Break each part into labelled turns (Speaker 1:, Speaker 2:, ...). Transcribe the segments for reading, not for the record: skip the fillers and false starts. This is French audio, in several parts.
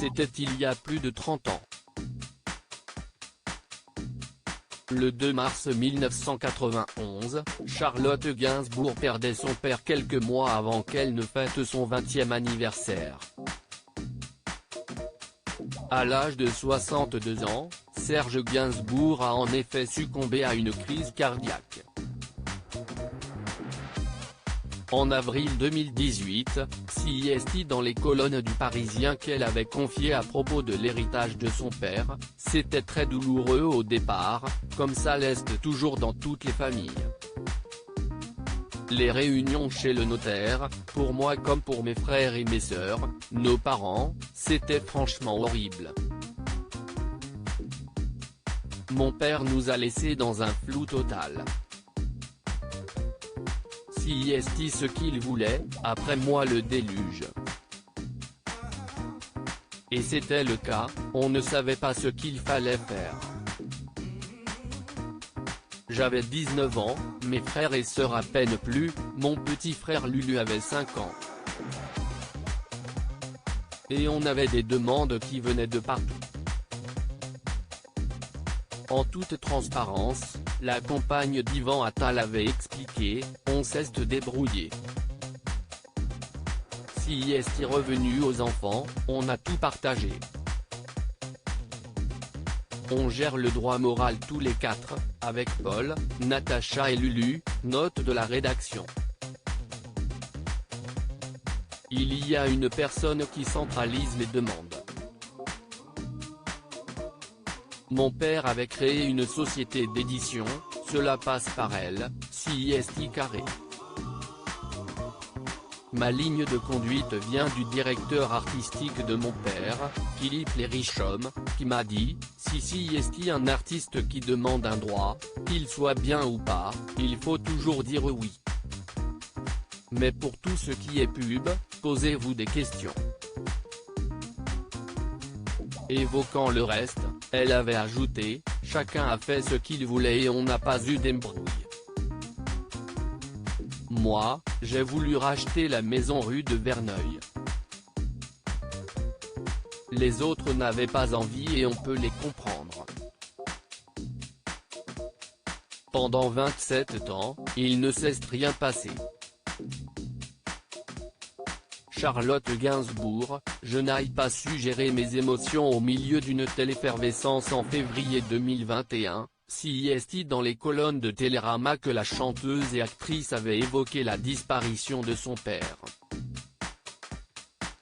Speaker 1: C'était il y a plus de 30 ans. Le 2 mars 1991, Charlotte Gainsbourg perdait son père quelques mois avant qu'elle ne fête son 20e anniversaire. À l'âge de 62 ans, Serge Gainsbourg a en effet succombé à une crise cardiaque. En avril 2018, CIST dans les colonnes du Parisien qu'elle avait confié à propos de l'héritage de son père, c'était très douloureux au départ, comme ça l'est toujours dans toutes les familles. Les réunions chez le notaire, pour moi comme pour mes frères et mes sœurs, nos parents, c'était franchement horrible. Mon père nous a laissés dans un flou total. CIST ce qu'il voulait, après moi le déluge. Et c'était le cas, on ne savait pas ce qu'il fallait faire. J'avais 19 ans, mes frères et sœurs à peine plus, mon petit frère Lulu avait 5 ans. Et on avait des demandes qui venaient de partout. En toute transparence, la compagne d'Ivan Attal avait expliqué, on sait se débrouiller. Si est revenu aux enfants, on a tout partagé. On gère le droit moral tous les quatre, avec Paul, Natacha et Lulu, note de la rédaction. Il y a une personne qui centralise les demandes. Mon père avait créé une société d'édition, cela passe par elle, CIST carré. Ma ligne de conduite vient du directeur artistique de mon père, Philippe Lérichaume, qui m'a dit, si CIST un artiste qui demande un droit, qu'il soit bien ou pas, il faut toujours dire oui. Mais pour tout ce qui est pub, posez-vous des questions. Évoquant le reste, elle avait ajouté, chacun a fait ce qu'il voulait et on n'a pas eu d'embrouille. Moi, j'ai voulu racheter la maison rue de Verneuil. Les autres n'avaient pas envie et on peut les comprendre. Pendant 27 ans, il ne s'est rien passé. Charlotte Gainsbourg, je n'ai pas su gérer mes émotions au milieu d'une telle effervescence en février 2021, CIST dans les colonnes de Télérama que la chanteuse et actrice avait évoqué la disparition de son père.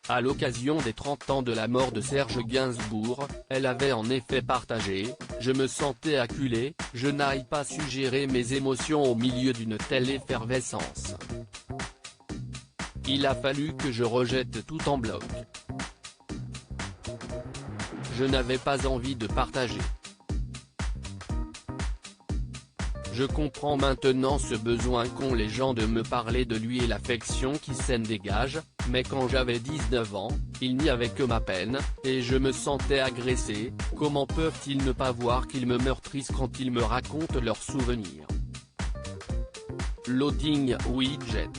Speaker 1: À l'occasion des 30 ans de la mort de Serge Gainsbourg, elle avait en effet partagé, je me sentais acculé, je n'ai pas su gérer mes émotions au milieu d'une telle effervescence. Il a fallu que je rejette tout en bloc. Je n'avais pas envie de partager. Je comprends maintenant ce besoin qu'ont les gens de me parler de lui et l'affection qui s'en dégage, mais quand j'avais 19 ans, il n'y avait que ma peine, et je me sentais agressé, comment peuvent-ils ne pas voir qu'ils me meurtrissent quand ils me racontent leurs souvenirs. Loading widget.